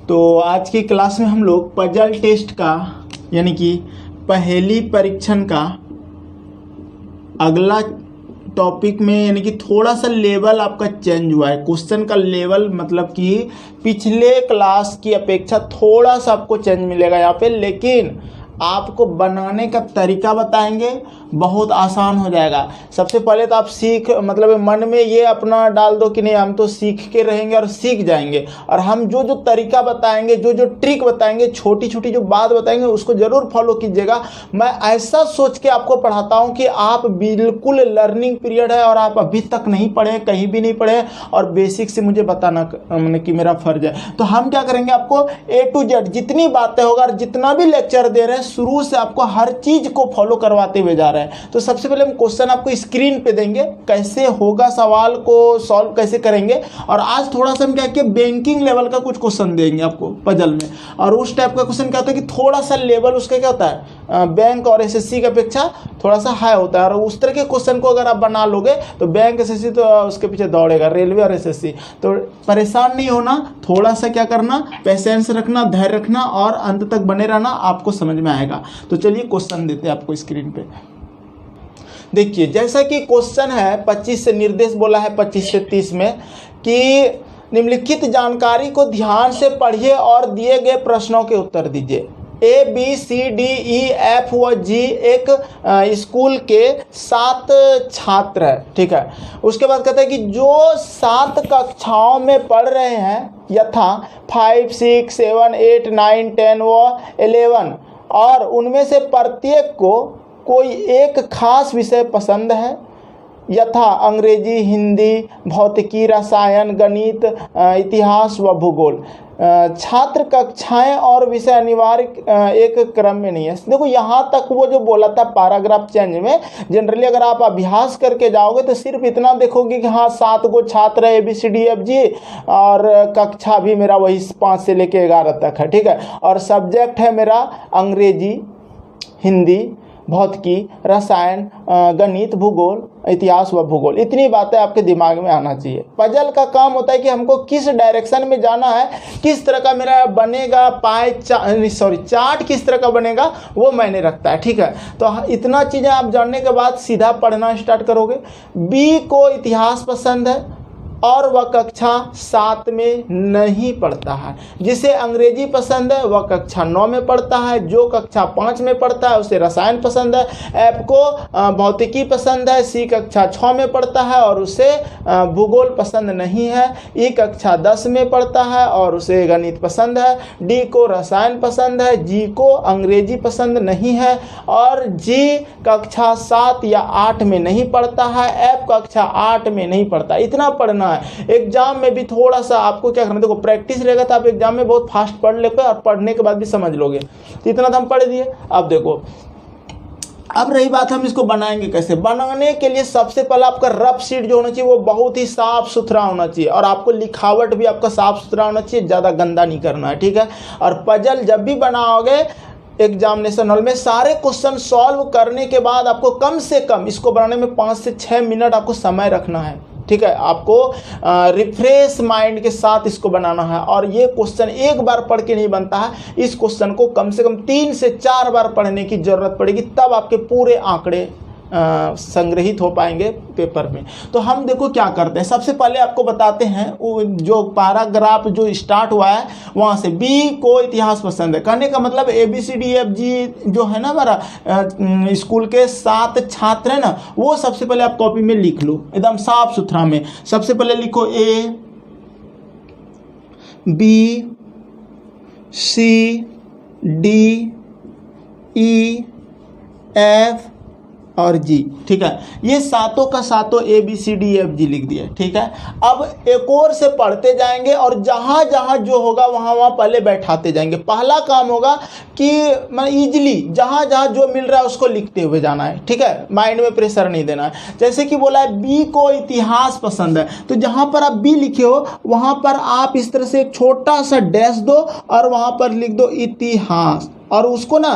तो आज की क्लास में हम लोग पजल टेस्ट का यानी कि पहेली परीक्षण का अगला टॉपिक में यानी कि थोड़ा सा लेवल आपका चेंज हुआ है। क्वेश्चन का लेवल मतलब कि पिछले क्लास की अपेक्षा थोड़ा सा आपको चेंज मिलेगा यहाँ पे, लेकिन आपको बनाने का तरीका बताएंगे, बहुत आसान हो जाएगा। सबसे पहले तो आप मतलब मन में ये अपना डाल दो कि नहीं हम तो सीख के रहेंगे और सीख जाएंगे, और हम जो जो तरीका बताएंगे, जो जो ट्रिक बताएंगे, छोटी छोटी जो बात बताएंगे उसको ज़रूर फॉलो कीजिएगा। मैं ऐसा सोच के आपको पढ़ाता हूँ कि आप बिल्कुल लर्निंग पीरियड है और आप अभी तक नहीं पढ़े, कहीं भी नहीं पढ़े, और बेसिक से मुझे बताना कि मेरा फर्ज है। तो हम क्या करेंगे, आपको A to Z जितनी बातें होगा और जितना भी लेक्चर दे रहे हैं शुरू से आपको हर चीज़ को फॉलो करवाते हुए जा रहे हैं। तो सबसे पहले हम क्वेश्चन आपको स्क्रीन पे देंगे, कैसे होगा, सवाल को सॉल्व कैसे करेंगे। और आज थोड़ा सा हम क्या किया, बैंकिंग लेवल का कुछ क्वेश्चन देंगे आपको पजल में। और उस टाइप का क्वेश्चन क्या होता है कि थोड़ा सा लेवल उसका क्या होता है, बैंक और एसएससी की अपेक्षा थोड़ा सा हाई होता है। और उस तरह के क्वेश्चन को अगर आप बना लोगे तो बैंक एसएससी तो उसके पीछे दौड़ेगा, रेलवे और एसएससी। तो परेशान नहीं होना, थोड़ा सा क्या करना, पेशेंस रखना, धैर्य रखना और अंत तक बने रहना, आपको समझ में आएगा। तो चलिए क्वेश्चन देते हैं आपको स्क्रीन पे। देखिए जैसा कि क्वेश्चन है 25 से निर्देश बोला है 25 से 30 में कि निम्नलिखित जानकारी को ध्यान से पढ़िए और दिए गए प्रश्नों के उत्तर दीजिए। A, B, C, D, E, F व G एक स्कूल के 7 छात्र है, ठीक है। उसके बाद कहते हैं कि जो 7 कक्षाओं में पढ़ रहे हैं यथा 5, 6, 7, 8, 9, 10 व 11, और उनमें से प्रत्येक को कोई एक खास विषय पसंद है यथा अंग्रेजी, हिंदी, भौतिकी, रसायन, गणित, इतिहास व भूगोल। छात्र कक्षाएं और विषय अनिवार्य एक क्रम में नहीं है। देखो यहाँ तक वो जो बोला था पैराग्राफ चेंज में, जनरली अगर आप अभ्यास करके जाओगे तो सिर्फ इतना देखोगे कि हाँ 7 गो छात्र है ABCDFG, और कक्षा भी मेरा वही 5 से लेके 11 तक है, ठीक है। और सब्जेक्ट है मेरा अंग्रेजी, हिंदी, भौतिकी, रसायन, गणित, भूगोल, इतिहास व भूगोल। इतनी बातें आपके दिमाग में आना चाहिए। पजल का काम होता है कि हमको किस डायरेक्शन में जाना है, किस तरह का मेरा बनेगा चार्ट किस तरह का बनेगा वो मैंने रखता है, ठीक है। तो इतना चीज़ें आप जानने के बाद सीधा पढ़ना स्टार्ट करोगे। बी को इतिहास पसंद है और वह कक्षा 7 में नहीं पढ़ता है। जिसे अंग्रेजी पसंद है वह कक्षा 9 में पढ़ता है। जो कक्षा 5 में पढ़ता है उसे रसायन पसंद है। एफ को भौतिकी पसंद है। सी कक्षा 6 में पढ़ता है और उसे भूगोल पसंद नहीं है। ई कक्षा 10 में पढ़ता है और उसे गणित पसंद है। डी को रसायन पसंद है। जी को अंग्रेजी पसंद नहीं है। और जी कक्षा 7 या 8 में नहीं पढ़ता है। एफ कक्षा 8 में नहीं पढ़ता। इतना पढ़ना है। एग्जाम में भी थोड़ा सा आपको क्या करना, देखो प्रैक्टिस रहेगा तो आप एग्जाम में बहुत फास्ट पढ़ लेते और पढ़ने के बाद भी समझ लोगे। तो इतना तो हम पढ़ दिए। अब देखो, अब रही बात हम इसको बनाएंगे कैसे। बनाने के लिए सबसे पहले आपका रफ शीट जो होना चाहिए वो बहुत ही साफ सुथरा होना चाहिए, और आपको लिखावट भी आपका साफ सुथरा होना चाहिए, ज़्यादा गंदा नहीं करना है, ठीक है। और पजल जब भी बनाओगे एग्जामिनेशन हॉल में, सारे क्वेश्चन सॉल्व करने के बाद आपको कम से कम इसको बनाने में 5 से 6 मिनट आपको समय रखना है, ठीक है। आपको रिफ्रेश माइंड के साथ इसको बनाना है। और ये क्वेश्चन एक बार पढ़ के नहीं बनता है, इस क्वेश्चन को कम से कम 3 से 4 बार पढ़ने की जरूरत पड़ेगी, तब आपके पूरे आंकड़े संग्रहित हो पाएंगे पेपर में। तो हम देखो क्या करते हैं, सबसे पहले आपको बताते हैं जो पैराग्राफ जो स्टार्ट हुआ है वहाँ से। बी को इतिहास पसंद है, कहने का मतलब ABCDFG जो है ना हमारा स्कूल के 7 छात्र है ना, वो सबसे पहले आप कॉपी में लिख लो एकदम साफ सुथरा में। सबसे पहले लिखो A, B, C, D, E, F और जी, ठीक है। ये सातों का सातों ABCDFG लिख दिए, ठीक है। अब एक और से पढ़ते जाएंगे और जहाँ जहाँ जो होगा वहाँ वहाँ पहले बैठाते जाएंगे। पहला काम होगा कि मैं इजीली जहाँ जहाँ जो मिल रहा है उसको लिखते हुए जाना है, ठीक है। माइंड में प्रेशर नहीं देना है। जैसे कि बोला है बी को इतिहास पसंद है, तो जहाँ पर आप बी लिखे हो वहाँ पर आप इस तरह से एक छोटा सा डैश दो और वहाँ पर लिख दो इतिहास, और उसको ना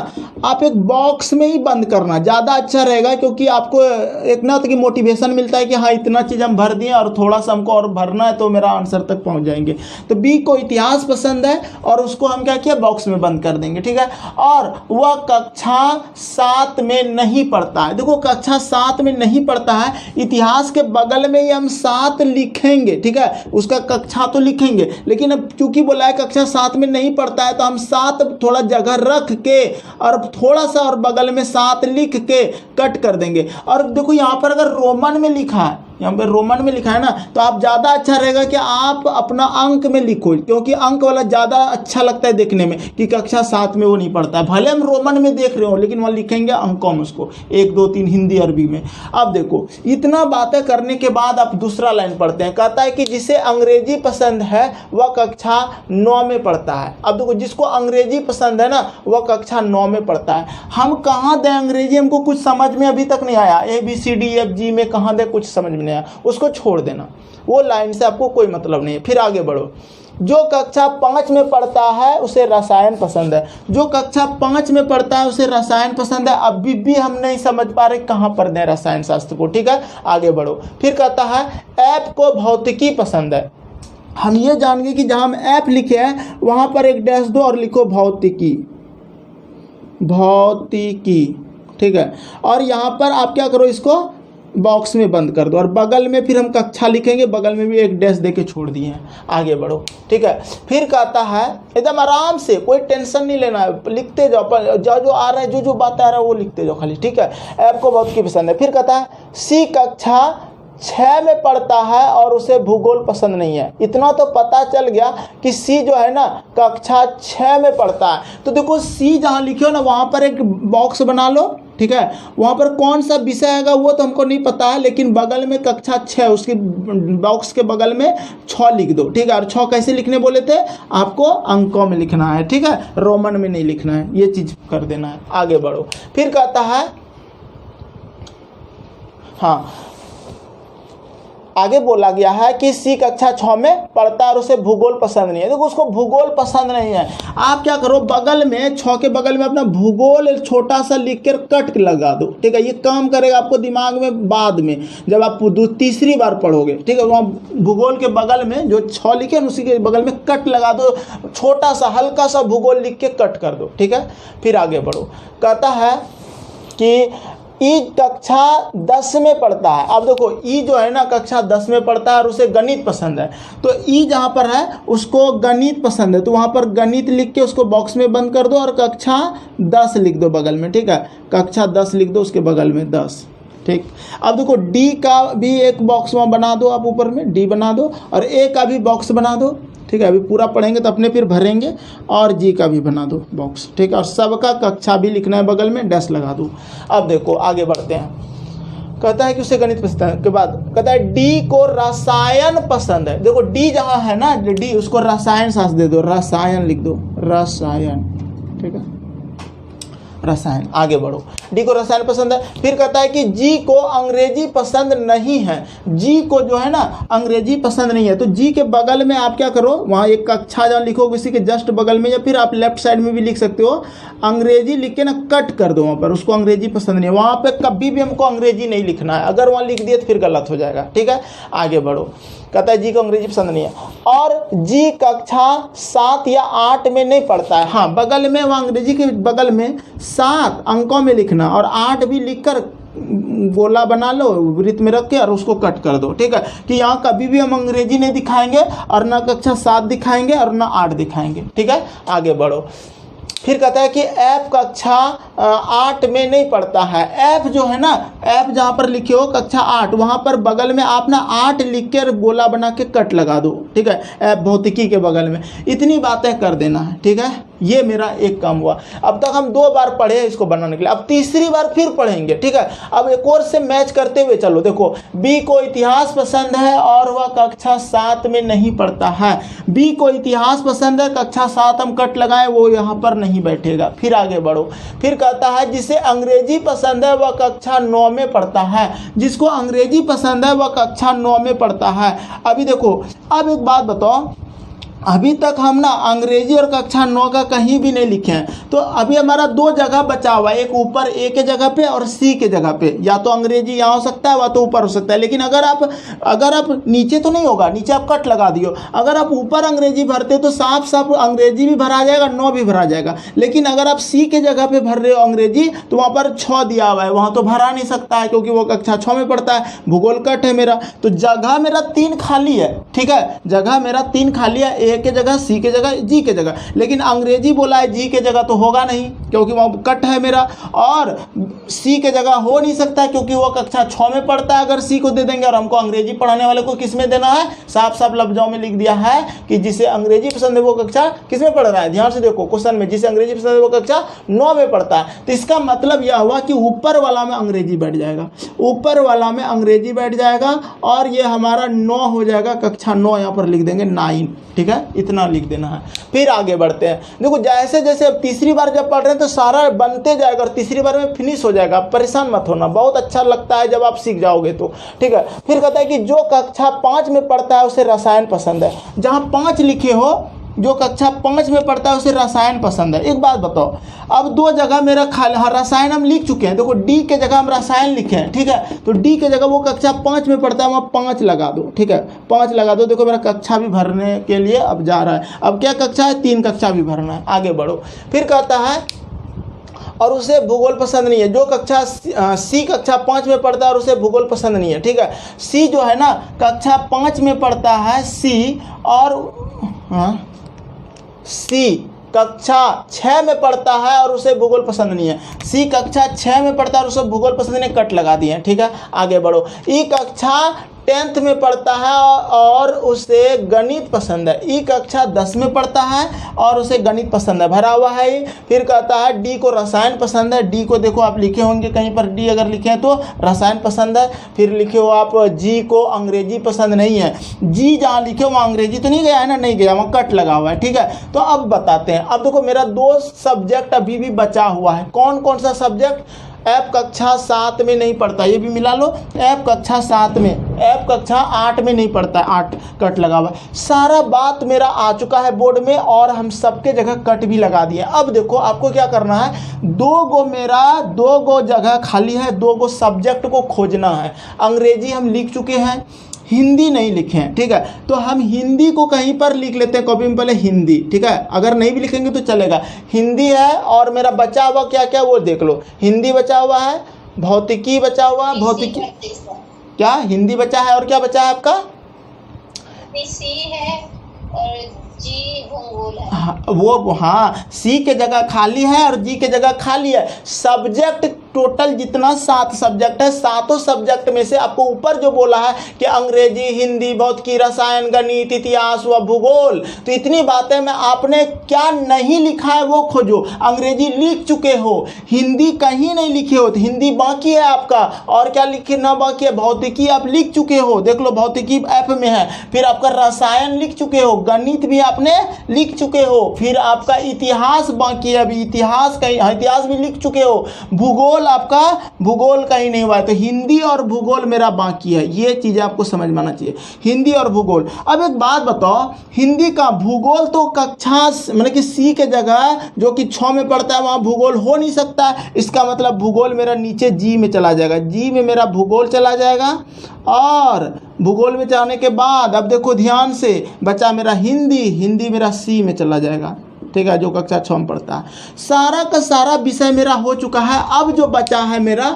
आप एक बॉक्स में ही बंद करना ज़्यादा अच्छा रहेगा, क्योंकि आपको एक ना कि मोटिवेशन मिलता है कि हाँ इतना चीज़ हम भर दिए और थोड़ा सा हमको और भरना है तो मेरा आंसर तक पहुंच जाएंगे। तो बी को इतिहास पसंद है और उसको हम क्या किया, बॉक्स में बंद कर देंगे, ठीक है। और वह कक्षा 7 में नहीं पढ़ता है। देखो कक्षा 7 में नहीं पढ़ता है, इतिहास के बगल में ही हम 7 लिखेंगे, ठीक है, उसका कक्षा तो लिखेंगे, लेकिन अब चूंकि बोला है कक्षा 7 में नहीं पढ़ता है तो हम 7 थोड़ा जगह रख के और थोड़ा सा और बगल में 7 लिख के कट कर देंगे। और देखो यहाँ पर अगर रोमन में लिखा है, यहाँ पे रोमन में लिखा है ना, तो आप ज़्यादा अच्छा रहेगा कि आप अपना अंक में लिखो, क्योंकि अंक वाला ज़्यादा अच्छा लगता है देखने में कि कक्षा 7 में वो नहीं पढ़ता है। भले हम रोमन में देख रहे हो लेकिन वहाँ लिखेंगे अंकों में उसको 1 2 3 हिंदी अरबी में। अब देखो इतना बातें करने के बाद आप दूसरा लाइन पढ़ते हैं, कहता है कि जिसे अंग्रेजी पसंद है वह कक्षा 9 में पढ़ता है। अब देखो जिसको अंग्रेजी पसंद है ना वह कक्षा 9 में पढ़ता है। हम कहाँ दें अंग्रेजी, हमको कुछ समझ में अभी तक नहीं आया, ABCDEFG में कहाँ दें कुछ समझ में, उसको छोड़ देना, वो लाइन से आपको कोई मतलब नहीं है। फिर आगे बढ़ो। जो कक्षा 5 में पढ़ता है उसे रसायन पसंद है। जो कक्षा 5 में पढ़ता है उसे रसायन पसंद है। अभी भी हम नहीं समझ पा रहे कहाँ पर दें रसायन शास्त्र को, ठीक है, आगे बढ़ो। फिर कहता है ऐप को भौतिकी पसंद है। हम ये जान गए कि जहाँ हम ऐप लिखे हैं वहाँ पर एक डैश दो और लिखो भौतिकी, भौतिकी, ठीक है। और यहाँ पर आप क्या करो, इसको बॉक्स में बंद कर दो और बगल में फिर हम कक्षा लिखेंगे, बगल में भी एक डैश दे के छोड़ दिए हैं। आगे बढ़ो, ठीक है। फिर कहता है एकदम आराम से, कोई टेंशन नहीं लेना है, लिखते जाओ, जो आ रहा है, जो बात आ रहा है वो लिखते जाओ खाली, ठीक है। ऐप को बहुत की पसंद है। फिर कहता है सी कक्षा 6 में पढ़ता है और उसे भूगोल पसंद नहीं है। इतना तो पता चल गया कि सी जो है ना कक्षा 6 में पढ़ता है। तो देखो सी जहाँ लिखे हो ना वहाँ पर एक बॉक्स बना लो, ठीक है। वहाँ पर कौन सा विषय आएगा वो तो हमको नहीं पता है, लेकिन बगल में कक्षा 6 उसके बॉक्स के बगल में 6 लिख दो, ठीक है। और 6 कैसे लिखने बोले थे आपको, अंकों में लिखना है, ठीक है, रोमन में नहीं लिखना है, ये चीज़ कर देना है। आगे बढ़ो। फिर कहता है हाँ, आगे बोला गया है कि सी कक्षा 6 में पढ़ता है और उसे भूगोल पसंद नहीं है। देखो उसको भूगोल पसंद नहीं है, आप क्या करो बगल में 6 के बगल में अपना भूगोल छोटा सा लिख कर कट लगा दो, ठीक है। ये काम करेगा आपको दिमाग में बाद में जब आप तीसरी बार पढ़ोगे, ठीक है। वहाँ भूगोल के बगल में जो 6 लिखे हैं उसी के बगल में कट लगा दो, छोटा सा हल्का सा भूगोल लिख के कट कर दो, ठीक है। फिर आगे बढ़ो। कहता है कि ई कक्षा 10 में पढ़ता है। अब देखो ई जो है ना कक्षा 10 में पढ़ता है और उसे गणित पसंद है। तो ई जहाँ पर है उसको गणित पसंद है, तो वहाँ पर गणित लिख के उसको बॉक्स में बंद कर दो और कक्षा 10 लिख दो बगल में, ठीक है। कक्षा 10 लिख दो, उसके बगल में 10, ठीक। अब देखो डी का भी एक बॉक्स में बना दो, आप ऊपर में डी बना दो और ए का भी बॉक्स बना दो, ठीक है। अभी पूरा पढ़ेंगे तो अपने फिर भरेंगे। और जी का भी बना दो बॉक्स, ठीक है। और सबका कक्षा भी लिखना है, बगल में डैश लगा दो। अब देखो आगे बढ़ते हैं। कहता है कि उसे गणित पसंद है, के बाद कहता है डी को रसायन पसंद है। देखो डी जहाँ है ना डी, उसको रसायन शास्त्र दे दो, रसायन लिख दो, रसायन, ठीक है, रसायन। आगे बढ़ो। डी को रसायन पसंद है। फिर कहता है कि जी को अंग्रेजी पसंद नहीं है। जी को जो है ना अंग्रेजी पसंद नहीं है, तो जी के बगल में आप क्या करो, वहाँ एक कक्षा जहाँ लिखोगे उसी के जस्ट बगल में, या फिर आप लेफ्ट साइड में भी लिख सकते हो, अंग्रेजी लिख के ना कट कर दो वहाँ पर, उसको अंग्रेजी पसंद नहीं है। वहाँ पे कभी भी हमको अंग्रेजी नहीं लिखना है, अगर वहाँ लिख दिए तो फिर गलत हो जाएगा, ठीक है। आगे बढ़ो। कहता है जी को अंग्रेजी पसंद नहीं है और जी कक्षा 7 या 8 में नहीं पढ़ता है। हाँ, बगल में वहाँ अंग्रेजी के बगल में 7 अंकों में लिखना और 8 भी लिखकर गोला बना लो वृत्त में रख के और उसको कट कर दो, ठीक है। कि यहाँ कभी भी हम अंग्रेजी नहीं दिखाएंगे और ना कक्षा 7 दिखाएंगे और ना 8 दिखाएंगे, ठीक है। आगे बढ़ो। फिर कहता है कि ऐप कक्षा 8 में नहीं पढ़ता है। ऐप जो है ना, ऐप जहाँ पर लिखे हो कक्षा 8, वहाँ पर बगल में आप ना 8 लिख कर गोला बना के कट लगा दो, ठीक है। ऐप भौतिकी के बगल में इतनी बातें कर देना है, ठीक है। ये मेरा एक काम हुआ। अब तक हम 2 बार पढ़े इसको बनाने के लिए, अब तीसरी बार फिर पढ़ेंगे, ठीक है। अब एक और से मैच करते हुए चलो। देखो बी को इतिहास पसंद है और वह कक्षा 7 में नहीं पढ़ता है। बी को इतिहास पसंद है, कक्षा 7 हम कट लगाएं, वो यहाँ पर नहीं बैठेगा। फिर आगे बढ़ो। फिर कहता है जिसे अंग्रेजी पसंद है वह कक्षा 9 में पढ़ता है। जिसको अंग्रेजी पसंद है वह कक्षा 9 में पढ़ता है। अभी देखो, अब एक बात बताओ, अभी तक हम ना अंग्रेजी और कक्षा 9 का कहीं भी नहीं लिखे हैं। तो अभी हमारा दो जगह बचा हुआ है, एक ऊपर ए के जगह पे और सी के जगह पे। या तो अंग्रेजी यहाँ हो सकता है, या तो ऊपर हो सकता है। लेकिन अगर आप नीचे तो नहीं होगा, नीचे आप कट लगा दियो। अगर आप ऊपर अंग्रेजी भरते तो साफ साफ अंग्रेजी भी भरा जाएगा, 9 भी भरा जाएगा। लेकिन अगर आप सी के जगह पे भर रहे हो अंग्रेजी, तो वहाँ पर 6 दिया हुआ है, वहाँ तो भरा नहीं सकता है क्योंकि वो कक्षा 6 में पढ़ता है। भूगोल कट है मेरा, तो जगह मेरा 3 खाली है। ठीक है, जगह मेरा 3 खाली है, ए के जगह, सी के जगह, जी के जगह। लेकिन अंग्रेजी बोला है जी के जगह, तो होगा नहीं क्योंकि वहाँ कट है मेरा। और सी के जगह हो नहीं सकता क्योंकि वो कक्षा 6 में पढ़ता है। अगर सी को दे देंगे और हमको अंग्रेजी पढ़ाने वाले को किस में देना है, साफ साफ लफ्जों में लिख दिया है कि जिसे अंग्रेजी पसंद है वो कक्षा किस में पढ़ रहा है। ध्यान से देखो क्वेश्चन में, जिसे अंग्रेजी पसंद है वो कक्षा 9 में पढ़ता है। तो इसका मतलब यह हुआ कि ऊपर वाला में अंग्रेजी बैठ जाएगा, ऊपर वाला में अंग्रेजी बैठ जाएगा और ये हमारा 9 हो जाएगा, कक्षा 9 यहाँ पर लिख देंगे 9। ठीक है, इतना लिख देना है। फिर आगे बढ़ते हैं। देखो जैसे जैसे अब तीसरी बार जब पढ़ रहे हैं तो सारा बनते जाएगा और तीसरी बार में फिनिश हो जाएगा। परेशान मत होना, बहुत अच्छा लगता है जब आप सीख जाओगे तो। ठीक है, फिर कहता है कि जो कक्षा 5 में पढ़ता है उसे रसायन पसंद है। जहाँ 5 लिखे हो, जो कक्षा 5 में पढ़ता है उसे रसायन पसंद है। एक बात बताओ, अब 2 जगह मेरा रसायन हम लिख चुके हैं। देखो डी के जगह हम रसायन लिखे हैं। ठीक है, तो डी के जगह वो कक्षा 5 में पढ़ता है, वहाँ 5 लगा दो। ठीक है, 5 लगा दो। देखो मेरा कक्षा भी भरने के लिए अब जा रहा है। अब क्या कक्षा है, 3 कक्षा भी भरना है। आगे बढ़ो। फिर कहता है और उसे भूगोल पसंद नहीं है। जो कक्षा सी कक्षा 5 में पढ़ता है और उसे भूगोल पसंद नहीं है। ठीक है, सी जो है ना कक्षा 5 में पढ़ता है सी, और सी कक्षा 6 में पढ़ता है और उसे भूगोल पसंद नहीं है। सी कक्षा 6 में पढ़ता है और उसे भूगोल पसंद नहीं, कट लगा दिए। ठीक है, आगे बढ़ो। ई कक्षा 10th में पढ़ता है और उसे गणित पसंद है। ई कक्षा 10 में पढ़ता है और उसे गणित पसंद है, भरा हुआ है। फिर कहता है डी को रसायन पसंद है। डी को देखो आप लिखे होंगे कहीं पर, डी अगर लिखे हैं तो रसायन पसंद है। फिर लिखे हो आप जी को अंग्रेजी पसंद नहीं है। जी जहाँ लिखे हो वहाँ अंग्रेजी तो नहीं गया है ना, नहीं गया, वहाँ कट लगा हुआ है। ठीक है, तो अब बताते हैं। अब देखो मेरा 2 सब्जेक्ट अभी भी बचा हुआ है। कौन कौन सा सब्जेक्ट? एफ कक्षा 7 में नहीं पढ़ता, ये भी मिला लो। एफ कक्षा 7 में, एफ कक्षा 8 में नहीं पढ़ता है, 8 कट लगा हुआ है। सारा बात मेरा आ चुका है बोर्ड में और हम सबके जगह कट भी लगा दिए। अब देखो आपको क्या करना है, 2 गो जगह खाली है, 2 गो सब्जेक्ट को खोजना है। अंग्रेजी हम लिख चुके हैं, हिंदी नहीं लिखे हैं। ठीक है, तो हम हिंदी को कहीं पर लिख लेते हैं कॉपी में, पहले हिंदी। ठीक है, अगर नहीं भी लिखेंगे तो चलेगा। हिंदी है और मेरा बचा हुआ क्या क्या वो देख लो। हिंदी बचा हुआ है, भौतिकी बचा हुआ है, भौतिकी क्या, हिंदी बचा है और क्या बचा है आपका, सी है और जी भूगोल है। हाँ, सी के जगह खाली है और जी के जगह खाली है। सब्जेक्ट टोटल जितना 7 सब्जेक्ट है, 7 सब्जेक्ट में से आपको ऊपर जो बोला है कि अंग्रेजी, हिंदी, भौतिकी, रसायन, गणित, इतिहास व भूगोल, तो इतनी बातें में आपने क्या नहीं लिखा है वो खोजो। अंग्रेजी लिख चुके हो, हिंदी कहीं नहीं लिखे हो, तो हिंदी बाकी है आपका। और क्या लिखना बाकी है, भौतिकी आप लिख चुके हो, देख लो भौतिकी एफ में है। फिर आपका रसायन लिख चुके हो, गणित भी आपने लिख चुके हो। फिर आपका इतिहास बाकी है, अभी इतिहास भी लिख चुके हो। भूगोल आपका, भूगोल कहीं नहीं हुआ है, तो हिंदी और भूगोल मेरा बाकी है। ये चीज़ें आपको समझ में आना चाहिए, हिंदी और भूगोल। अब एक बात बताओ, हिंदी का भूगोल तो कक्षा मतलब कि सी के जगह जो कि 6 में पढ़ता है वहाँ भूगोल हो नहीं सकता। इसका मतलब भूगोल मेरा नीचे जी में चला जाएगा, जी में मेरा भूगोल चला जाएगा। और भूगोल में जाने के बाद अब देखो ध्यान से, बचा मेरा हिंदी, हिंदी मेरा सी में चला जाएगा। ठीक है, जो कक्षा 6 में पढ़ता है। सारा का सारा विषय मेरा हो चुका है। अब जो बचा है मेरा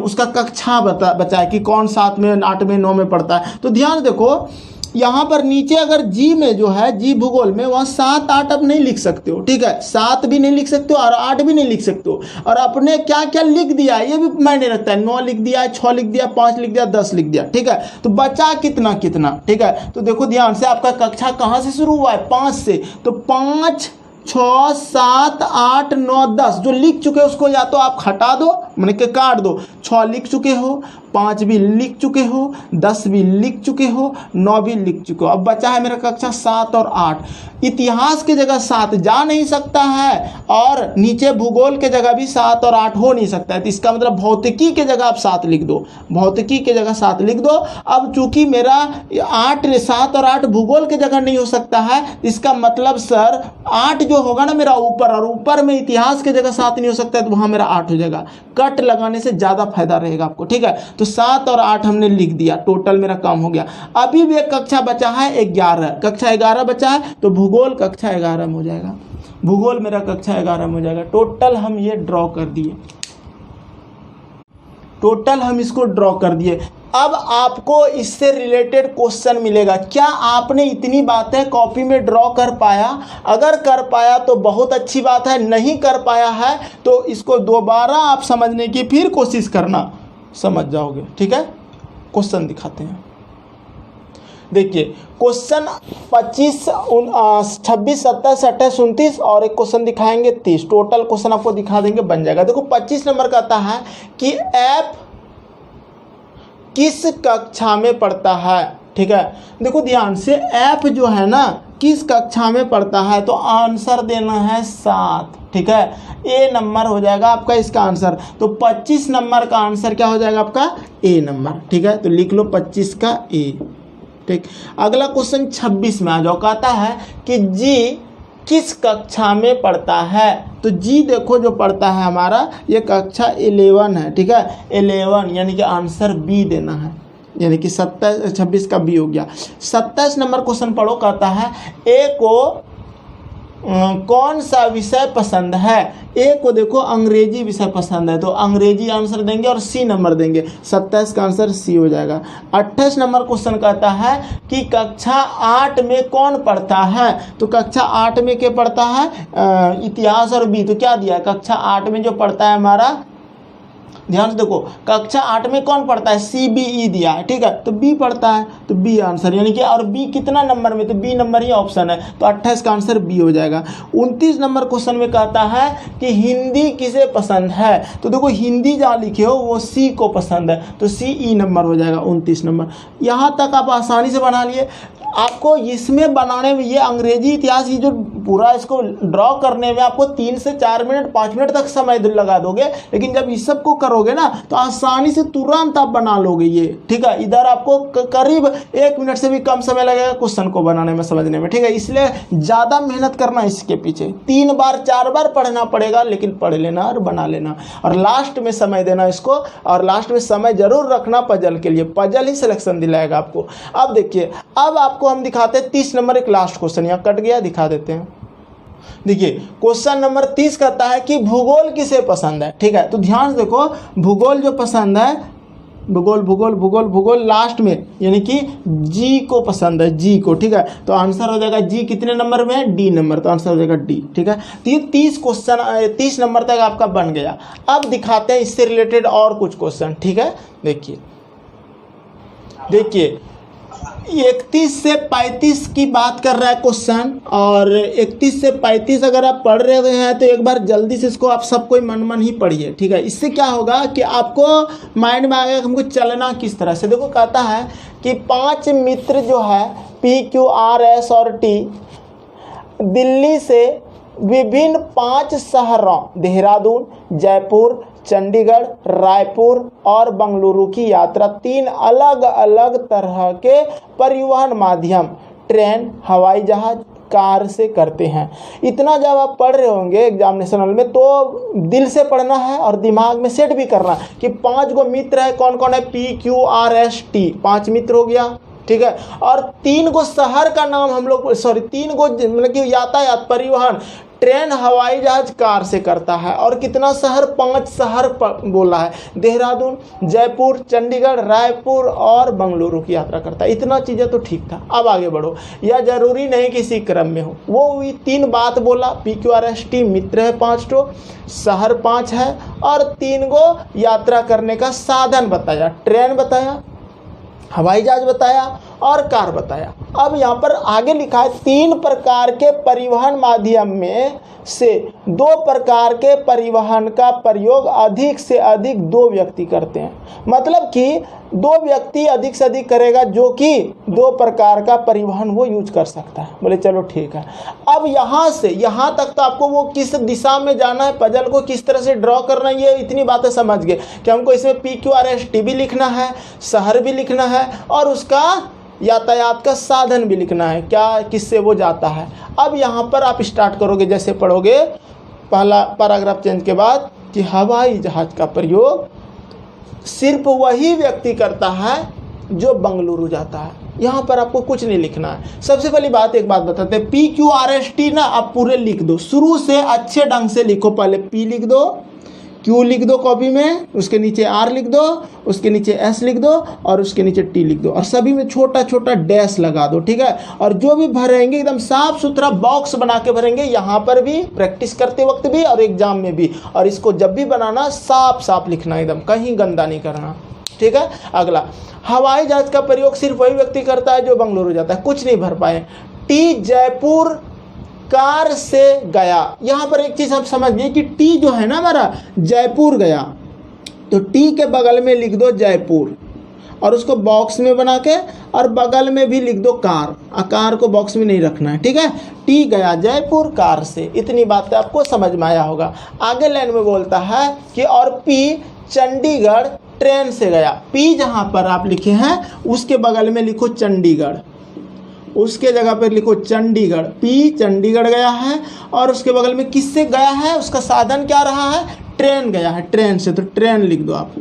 उसका कक्षा बचा है कि कौन 7 में, 8 में, 9 में पढ़ता है। तो ध्यान देखो यहाँ पर नीचे अगर जी में जो है, जी भूगोल में, वहाँ 7, 8 अब नहीं लिख सकते हो। ठीक है, 7 भी नहीं लिख सकते हो और 8 भी नहीं लिख सकते हो। और अपने क्या क्या लिख दिया ये भी मायने रखता है। 9 लिख दिया, 6 लिख दिया, 5 लिख दिया, 10 लिख दिया। ठीक है, तो बचा कितना कितना। ठीक है, तो देखो ध्यान से, आपका कक्षा कहाँ से शुरू हुआ है, 5 से। तो 5, 6, 7, 8, 9, 10 जो लिख चुके हैं उसको या तो आप हटा दो मैंने के काट दो, 6 लिख चुके हो, 5 भी लिख चुके हो, 10 भी लिख चुके हो, 9 भी लिख चुके हो। अब बचा है मेरा कक्षा 7 और 8। इतिहास की जगह 7 जा नहीं सकता है और नीचे भूगोल के जगह भी 7 और 8 हो नहीं सकता है, तो इसका मतलब भौतिकी की जगह आप 7 लिख दो, भौतिकी की जगह 7 लिख दो। अब चूंकि मेरा 7 और 8 भूगोल की जगह नहीं हो सकता है, इसका मतलब सर 8 जो होगा ना मेरा ऊपर, और ऊपर में इतिहास की जगह 7 नहीं हो सकता है, तो वहाँ मेरा 8 हो जाएगा। कट लगाने से ज़्यादा फायदा रहेगा आपको, ठीक है। तो 7 और 8 हमने लिख दिया, टोटल मेरा काम हो गया। अभी भी एक कक्षा बचा है 11, कक्षा 11 बचा है, तो भूगोल कक्षा 11 में हो जाएगा, भूगोल मेरा कक्षा 11 में हो जाएगा। टोटल हम ये ड्रॉ कर दिए, टोटल हम इसको ड्रॉ कर दिए। अब आपको इससे रिलेटेड क्वेश्चन मिलेगा। क्या आपने इतनी बातें कॉपी में ड्रॉ कर पाया? अगर कर पाया तो बहुत अच्छी बात है, नहीं कर पाया है तो इसको दोबारा आप समझने की फिर कोशिश करना, समझ जाओगे, ठीक है। क्वेश्चन दिखाते हैं, देखिए क्वेश्चन 25, 26, 27, 28, 29 और एक क्वेश्चन दिखाएंगे 30। टोटल क्वेश्चन आपको दिखा देंगे, बन जाएगा। देखो 25 नंबर का आता है कि ऐप किस कक्षा में पढ़ता है, ठीक है। देखो ध्यान से, ऐप जो है ना किस कक्षा में पढ़ता है, तो आंसर देना है 7, ठीक है। ए नंबर हो जाएगा आपका इसका आंसर। तो 25 नंबर का आंसर क्या हो जाएगा आपका? ए नंबर, ठीक है। तो लिख लो 25 का ए, ठीक। अगला क्वेश्चन 26 में आ जाओ, कहता है कि जी किस कक्षा में पढ़ता है। तो जी देखो जो पढ़ता है हमारा, ये कक्षा 11 है, ठीक है, 11, यानी कि आंसर बी देना है, यानी कि 26 का बी हो गया। 27 नंबर क्वेश्चन पढ़ो, कहता है ए को कौन सा विषय पसंद है। ए को देखो अंग्रेजी विषय पसंद है, तो अंग्रेजी आंसर देंगे और सी नंबर देंगे। 27 का आंसर सी हो जाएगा। 28 नंबर क्वेश्चन कहता है कि कक्षा 8 में कौन पढ़ता है। तो कक्षा 8 में क्या पढ़ता है? इतिहास और बी। तो क्या दिया है? कक्षा 8 में जो पढ़ता है हमारा, ध्यान से देखो, कक्षा 8 में कौन पढ़ता है? CBE दिया है, ठीक है। तो बी पढ़ता है, तो बी आंसर, यानी कि और बी कितना नंबर में? तो बी नंबर ही ऑप्शन है, तो 28 का आंसर बी हो जाएगा। 29 नंबर क्वेश्चन में कहता है कि हिंदी किसे पसंद है। तो देखो हिंदी जहाँ लिखे हो वो सी को पसंद है, तो CE नंबर हो जाएगा 29 नंबर। यहाँ तक आप आसानी से बना लिए। आपको इसमें बनाने में, ये अंग्रेजी इतिहास की जो पूरा इसको ड्रॉ करने में आपको 3 से 4 मिनट 5 मिनट तक समय लगा दोगे, लेकिन जब इस सब को करोगे ना तो आसानी से तुरंत आप बना लोगे ये, ठीक है। इधर आपको करीब 1 मिनट से भी कम समय लगेगा क्वेश्चन को बनाने में, समझने में, ठीक है। इसलिए ज़्यादा मेहनत करना इसके पीछे, 3 बार 4 बार पढ़ना पड़ेगा, लेकिन पढ़ लेना और बना लेना, और लास्ट में समय देना इसको, और लास्ट में समय जरूर रखना पजल के लिए, पजल ही सिलेक्शन दिलाएगा आपको। अब देखिए, अब आपको हम दिखाते हैं 30 नंबर, एक लास्ट क्वेश्चन यहाँ कट गया, दिखा देते हैं। देखिए क्वेश्चन नंबर 30 कहता है कि भूगोल किसे पसंद है, ठीक है। तो ध्यान से देखो, भूगोल जो पसंद है, भूगोल भूगोल भूगोल भूगोल लास्ट में, यानी कि जी को पसंद है, जी को, ठीक है। तो आंसर हो जाएगा जी कितने नंबर में है? डी नंबर, तो आंसर हो जाएगा डी, ठीक है। तो ये 30 क्वेश्चन 30 नंबर तक आपका बन गया। अब दिखाते हैं इससे रिलेटेड और कुछ क्वेश्चन, ठीक है। देखिए 31 से 35 की बात कर रहा है क्वेश्चन, और 31 से 35 अगर आप पढ़ रहे हैं तो एक बार जल्दी से इसको आप सब कोई मन ही पढ़िए, ठीक है। इससे क्या होगा कि आपको माइंड में आएगा हमको चलना किस तरह से। देखो कहता है कि 5 मित्र जो है P, Q, R, S और T दिल्ली से विभिन्न 5 शहरों देहरादून, जयपुर, चंडीगढ़, रायपुर और बंगलुरु की यात्रा 3 अलग अलग तरह के परिवहन माध्यम ट्रेन, हवाई जहाज, कार से करते हैं। इतना जब आप पढ़ रहे होंगे एग्जामिनेशन हॉल में तो दिल से पढ़ना है और दिमाग में सेट भी करना कि 5 गो मित्र है, कौन कौन है? P, Q, R, S, T, 5 मित्र हो गया, ठीक है। और 3 गो शहर का नाम हम लोग 3 गो मतलब कि यातायात परिवहन ट्रेन, हवाई जहाज, कार से करता है। और कितना शहर? 5 शहर बोला है, देहरादून, जयपुर, चंडीगढ़, रायपुर और बंगलुरु की यात्रा करता है। इतना चीज़ें तो ठीक था। अब आगे बढ़ो, यह जरूरी नहीं किसी क्रम में हो, वो 3 बात बोला, P, Q, R, S, T मित्र है 5 ठो, शहर 5 है, और 3 गो यात्रा करने का साधन बताया, ट्रेन बताया, हवाई जहाज बताया और कार बताया। अब यहाँ पर आगे लिखा है 3 प्रकार के परिवहन माध्यम में से 2 प्रकार के परिवहन का प्रयोग अधिक से अधिक 2 व्यक्ति करते हैं। मतलब कि 2 व्यक्ति अधिक से अधिक करेगा जो कि 2 प्रकार का परिवहन वो यूज कर सकता है। बोले चलो ठीक है। अब यहाँ से यहाँ तक तो आपको वो किस दिशा में जाना है, पजल को किस तरह से ड्रॉ करना है, ये इतनी बातें समझ गए कि हमको इसमें PQRST भी लिखना है, शहर भी लिखना है और उसका यातायात का साधन भी लिखना है, क्या किससे वो जाता है। अब यहाँ पर आप स्टार्ट करोगे, जैसे पढ़ोगे पहला पैराग्राफ चेंज के बाद कि हवाई जहाज का प्रयोग सिर्फ वही व्यक्ति करता है जो बंगलुरु जाता है। यहाँ पर आपको कुछ नहीं लिखना है। सबसे पहली बात एक बात बताते हैं, PQRST ना आप पूरे लिख दो, शुरू से अच्छे ढंग से लिखो। पहले P लिख दो, Q लिख दो कॉपी में, उसके नीचे R लिख दो, उसके नीचे S लिख दो और उसके नीचे T लिख दो और सभी में छोटा छोटा डैश लगा दो, ठीक है। और जो भी भरेंगे एकदम साफ सुथरा बॉक्स बना के भरेंगे, यहाँ पर भी प्रैक्टिस करते वक्त भी और एग्जाम में भी। और इसको जब भी बनाना साफ साफ लिखना, एकदम कहीं गंदा नहीं करना, ठीक है। अगला, हवाई जहाज का प्रयोग सिर्फ वही व्यक्ति करता है जो बंगलुरु जाता है। कुछ नहीं भर पाए। T जयपुर कार से गया। यहाँ पर एक चीज़ आप समझिए कि T जो है ना हमारा जयपुर गया, तो T के बगल में लिख दो जयपुर और उसको बॉक्स में बना के और बगल में भी लिख दो कार। कार को बॉक्स में नहीं रखना है, ठीक है। T गया जयपुर कार से, इतनी बातें आपको समझ में आया होगा। आगे लाइन में बोलता है कि और P चंडीगढ़ ट्रेन से गया। P जहाँ पर आप लिखे हैं उसके बगल में लिखो चंडीगढ़, उसके जगह पर लिखो चंडीगढ़। P चंडीगढ़ गया है और उसके बगल में किससे गया है, उसका साधन क्या रहा है, ट्रेन गया है, ट्रेन से, तो ट्रेन लिख दो आप,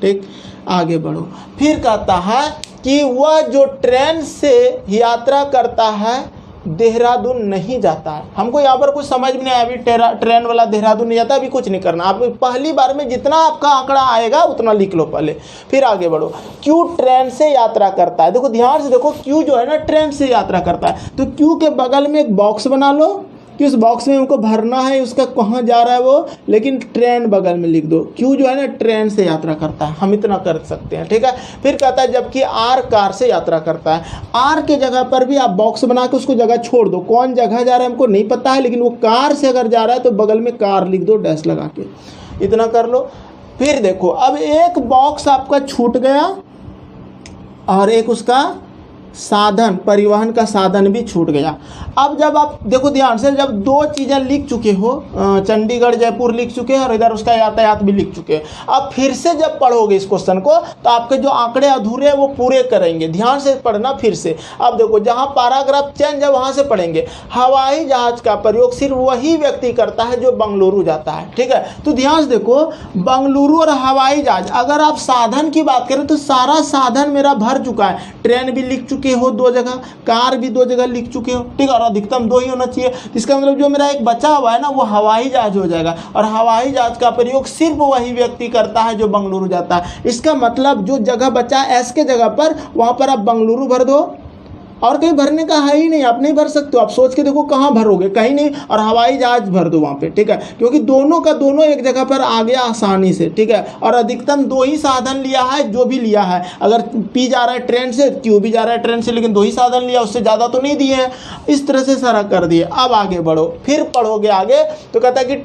ठीक। आगे बढ़ो। फिर कहता है कि वह जो ट्रेन से यात्रा करता है देहरादून नहीं जाता है। हमको यहाँ पर कुछ समझ में नहीं आया, अभी ट्रेन वाला देहरादून नहीं जाता, अभी कुछ नहीं करना। आप पहली बार में जितना आपका आंकड़ा आएगा उतना लिख लो पहले, फिर आगे बढ़ो। क्यू ट्रेन से यात्रा करता है। देखो ध्यान से देखो, क्यू जो है ना ट्रेन से यात्रा करता है, तो क्यू के बगल में एक बॉक्स बना लो कि उस बॉक्स में हमको भरना है उसका कहाँ जा रहा है वो, लेकिन ट्रेन बगल में लिख दो। क्यू जो है ना ट्रेन से यात्रा करता है, हम इतना कर सकते हैं, ठीक है। फिर कहता है जबकि आर कार से यात्रा करता है। आर के जगह पर भी आप बॉक्स बना के उसको जगह छोड़ दो, कौन जगह जा रहा है हमको नहीं पता है, लेकिन वो कार से अगर जा रहा है तो बगल में कार लिख दो डैश लगा के, इतना कर लो। फिर देखो अब एक बॉक्स आपका छूट गया और एक उसका साधन, परिवहन का साधन भी छूट गया। अब जब आप देखो ध्यान से, जब 2 चीज़ें लिख चुके हो, चंडीगढ़ जयपुर लिख चुके हैं और इधर उसका यातायात भी लिख चुके हैं, अब फिर से जब पढ़ोगे इस क्वेश्चन को तो आपके जो आंकड़े अधूरे हैं वो पूरे करेंगे। ध्यान से पढ़ना फिर से। अब देखो जहाँ पैराग्राफ चेंज है वहाँ से पढ़ेंगे। हवाई जहाज का प्रयोग सिर्फ वही व्यक्ति करता है जो बंगलुरु जाता है, ठीक है। तो ध्यान से देखो, बंगलुरु और हवाई जहाज, अगर आप साधन की बात करें तो सारा साधन मेरा भर चुका है। ट्रेन भी लिख चुके हो 2 जगह, कार भी 2 जगह लिख चुके हो, ठीक है, और अधिकतम 2 ही होना चाहिए। इसका मतलब जो मेरा एक बचा हुआ है ना वो हवाई जहाज हो जाएगा, और हवाई जहाज का प्रयोग सिर्फ वही व्यक्ति करता है जो बंगलुरु जाता है। इसका मतलब जो जगह बचा एस के जगह पर, वहां पर आप बंगलुरु भर दो और कहीं भरने का है ही नहीं, आप नहीं भर सकते हो। आप सोच के देखो कहाँ भरोगे, कहीं नहीं, और हवाई जहाज भर दो वहाँ पे, ठीक है, क्योंकि दोनों का दोनों एक जगह पर आ गया आसानी से, ठीक है। और अधिकतम 2 ही साधन लिया है जो भी लिया है। अगर पी जा रहा है ट्रेन से, क्यू भी जा रहा है ट्रेन से, लेकिन 2 ही साधन लिया, उससे ज़्यादा तो नहीं दिए हैं। इस तरह से सारा कर दिए। अब आगे बढ़ो, फिर पढ़ोगे आगे तो कहता है कि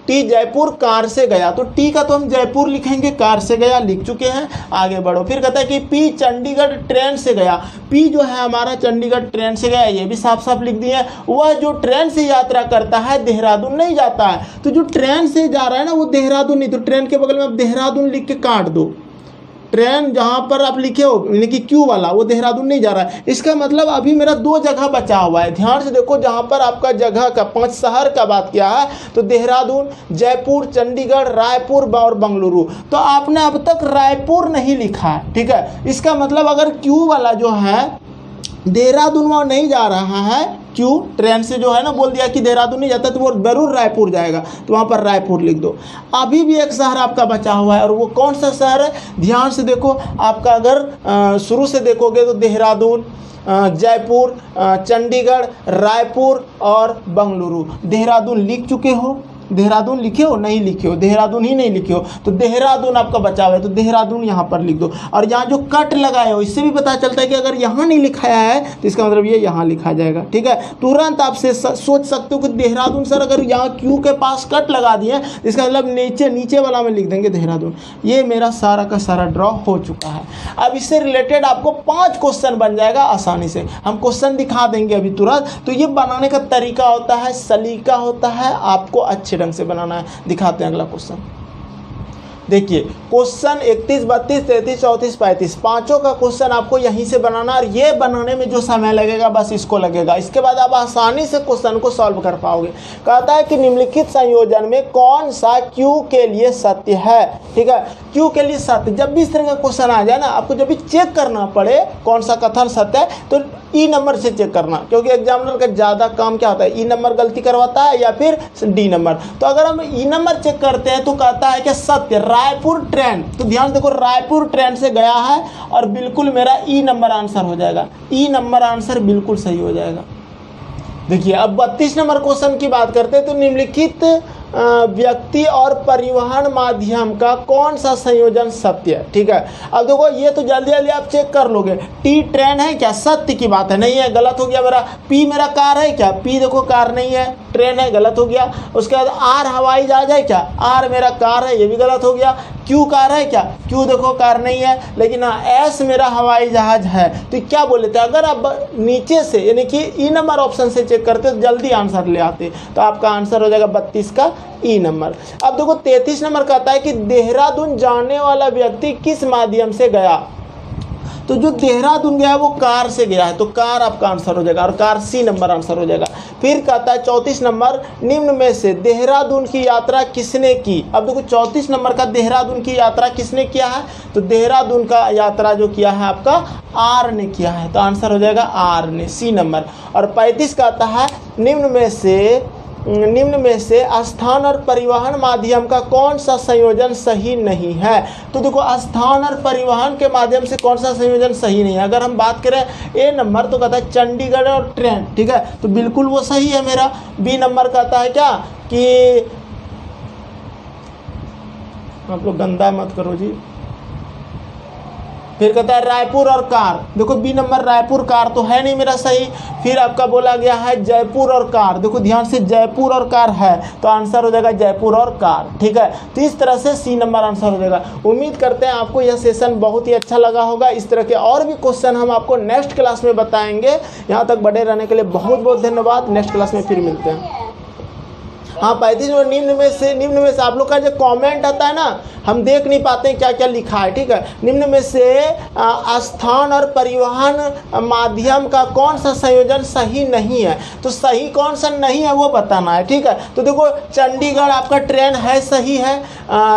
टी जयपुर कार से गया, तो टी का तो हम जयपुर लिखेंगे, कार से गया लिख चुके हैं। आगे बढ़ो। फिर कहता है कि पी चंडीगढ़ ट्रेन से गया। पी जो है हमारा चंडीगढ़ ट्रेन से गया, ये भी साफ साफ लिख दिए। वह जो ट्रेन से यात्रा करता है देहरादून नहीं जाता है। तो जो ट्रेन से जा रहा है ना वो देहरादून नहीं, तो ट्रेन के बगल में आप देहरादून लिख के काट दो। ट्रेन जहाँ पर आप लिखे हो यानी कि क्यू वाला, वो देहरादून नहीं जा रहा है। इसका मतलब अभी मेरा 2 जगह बचा हुआ है। ध्यान से देखो, जहाँ पर आपका जगह का 5 शहर का बात किया है, तो देहरादून, जयपुर, चंडीगढ़, रायपुर और बंगलुरु, तो आपने अब तक रायपुर नहीं लिखा है, ठीक है। इसका मतलब अगर क्यू वाला जो है देहरादून वहाँ नहीं जा रहा है, क्यों ट्रेन से जो है ना बोल दिया कि देहरादून नहीं जाता, तो वो जरूर रायपुर जाएगा, तो वहाँ पर रायपुर लिख दो। अभी भी एक शहर आपका बचा हुआ है, और वो कौन सा शहर है? ध्यान से देखो, आपका अगर शुरू से देखोगे तो देहरादून, जयपुर, चंडीगढ़, रायपुर और बंगलुरु। देहरादून लिख चुके हो, देहरादून लिखे हो, नहीं लिखे हो, देहरादून ही नहीं लिखे हो, तो देहरादून आपका बचा हुआ है, तो देहरादून यहाँ पर लिख दो। और यहाँ जो कट लगाए हो इससे भी पता चलता है कि अगर यहाँ नहीं लिखाया है तो इसका मतलब ये यहाँ लिखा जाएगा। ठीक है, तुरंत आप से सोच सकते हो कि देहरादून सर अगर यहाँ क्यू के पास कट लगा दिए इसका मतलब नीचे वाला में लिख देंगे देहरादून। ये मेरा सारा का सारा ड्रॉ हो चुका है। अब इससे रिलेटेड आपको 5 क्वेश्चन बन जाएगा आसानी से। हम क्वेश्चन दिखा देंगे अभी तुरंत। तो ये बनाने का तरीका होता है, सलीका होता है, आपको अच्छे ढंग से बनाना है। दिखाते हैं अगला क्वेश्चन। देखिए क्वेश्चन 31, 32, 33, 34, 35 पाँचों का क्वेश्चन आपको यहीं से बनाना, और ये बनाने में जो समय लगेगा बस इसको लगेगा। इसके बाद आप आसानी से क्वेश्चन को सॉल्व कर पाओगे। कहता है कि निम्नलिखित संयोजन में कौन सा क्यू के लिए सत्य है। ठीक है, क्यू के लिए सत्य। जब भी इस तरह का क्वेश्चन आ जाए ना, आपको जब भी चेक करना पड़े कौन सा कथन सत्य है, तो ई नंबर से चेक करना, क्योंकि एग्जामिनर का ज़्यादा काम क्या होता है, ई नंबर गलती करवाता है या फिर डी नंबर। तो अगर हम ई नंबर चेक करते हैं तो कहता है कि सत्य रायपुर ट्रेन, तो ध्यान देखो रायपुर ट्रेन से गया है और बिल्कुल मेरा ई नंबर आंसर हो जाएगा। ई नंबर आंसर बिल्कुल सही हो जाएगा। देखिए अब 32 नंबर क्वेश्चन की बात करते हैं। तो निम्नलिखित व्यक्ति और परिवहन माध्यम का कौन सा संयोजन सत्य है। ठीक है, अब देखो ये तो जल्दी जल्दी आप चेक कर लोगे। टी ट्रेन है क्या, सत्य की बात है, नहीं है, गलत हो गया मेरा। पी मेरा कार है क्या, पी देखो कार नहीं है, ट्रेन है, गलत हो गया। उसके बाद आर हवाई जहाज है क्या, आर मेरा कार है, ये भी गलत हो गया। क्यू कार है क्या, क्यू देखो कार नहीं है, लेकिन हाँ एस मेरा हवाई जहाज है। तो क्या बोले थे, अगर आप नीचे से यानी कि ई नंबर ऑप्शन से चेक करते तो जल्दी आंसर ले आते। तो आपका आंसर हो जाएगा 32 का ई नंबर। अब देखो 33 नंबर कहता है कि देहरादून जाने वाला व्यक्ति किस माध्यम से गया। तो जो देहरादून गया है वो कार से गया है, तो कार आपका आंसर हो जाएगा, और कार सी नंबर आंसर हो जाएगा। फिर कहता है 34 नंबर, निम्न में से देहरादून की यात्रा किसने की। अब देखो 34 नंबर का देहरादून की यात्रा किसने किया है, तो देहरादून का यात्रा जो किया है आपका आर ने किया है, तो आंसर हो जाएगा आर ने, सी नंबर। और 35 कहता है निम्न में से स्थान और परिवहन माध्यम का कौन सा संयोजन सही नहीं है। तो देखो स्थान और परिवहन के माध्यम से कौन सा संयोजन सही नहीं है। अगर हम बात करें ए नंबर तो कहता है चंडीगढ़ और ट्रेन। ठीक है, तो बिल्कुल वो सही है मेरा। बी नंबर कहता है क्या कि आप लोग गंदा मत करो जी। फिर कहता है रायपुर और कार, देखो बी नंबर रायपुर कार तो है नहीं मेरा सही। फिर आपका बोला गया है जयपुर और कार, देखो ध्यान से जयपुर और कार है, तो आंसर हो जाएगा जयपुर और कार। ठीक है, तो इस तरह से सी नंबर आंसर हो जाएगा। उम्मीद करते हैं आपको यह सेशन बहुत ही अच्छा लगा होगा। इस तरह के और भी क्वेश्चन हम आपको नेक्स्ट क्लास में बताएंगे। यहाँ तक बने रहने के लिए बहुत बहुत धन्यवाद। नेक्स्ट क्लास में फिर मिलते हैं। हाँ 35 और निम्न में से आप लोग का जो कमेंट आता है ना, हम देख नहीं पाते हैं क्या क्या लिखा है। ठीक है, निम्न में से स्थान और परिवहन माध्यम का कौन सा संयोजन सही नहीं है। तो सही कौन सा नहीं है वो बताना है। ठीक है, तो देखो चंडीगढ़ आपका ट्रेन है, सही है।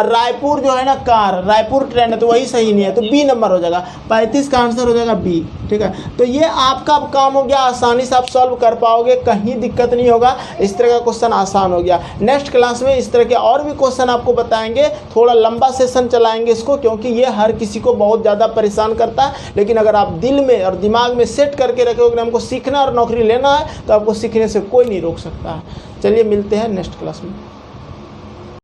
रायपुर जो है ना कार, रायपुर ट्रेन है, तो वही सही नहीं है, तो बी नंबर हो जाएगा। 35 का आंसर हो जाएगा बी। ठीक है, तो ये आपका काम हो गया, आसानी से आप सॉल्व कर पाओगे, कहीं दिक्कत नहीं होगा। इस तरह का क्वेश्चन आसान हो गया। नेक्स्ट क्लास में इस तरह के और भी क्वेश्चन आपको बताएंगे। थोड़ा लंबा सेशन चलाएंगे इसको, क्योंकि ये हर किसी को बहुत ज़्यादा परेशान करता है। लेकिन अगर आप दिल में और दिमाग में सेट करके रखोगे हमको सीखना और नौकरी लेना है, तो आपको सीखने से कोई नहीं रोक सकता है। चलिए मिलते हैं नेक्स्ट क्लास में।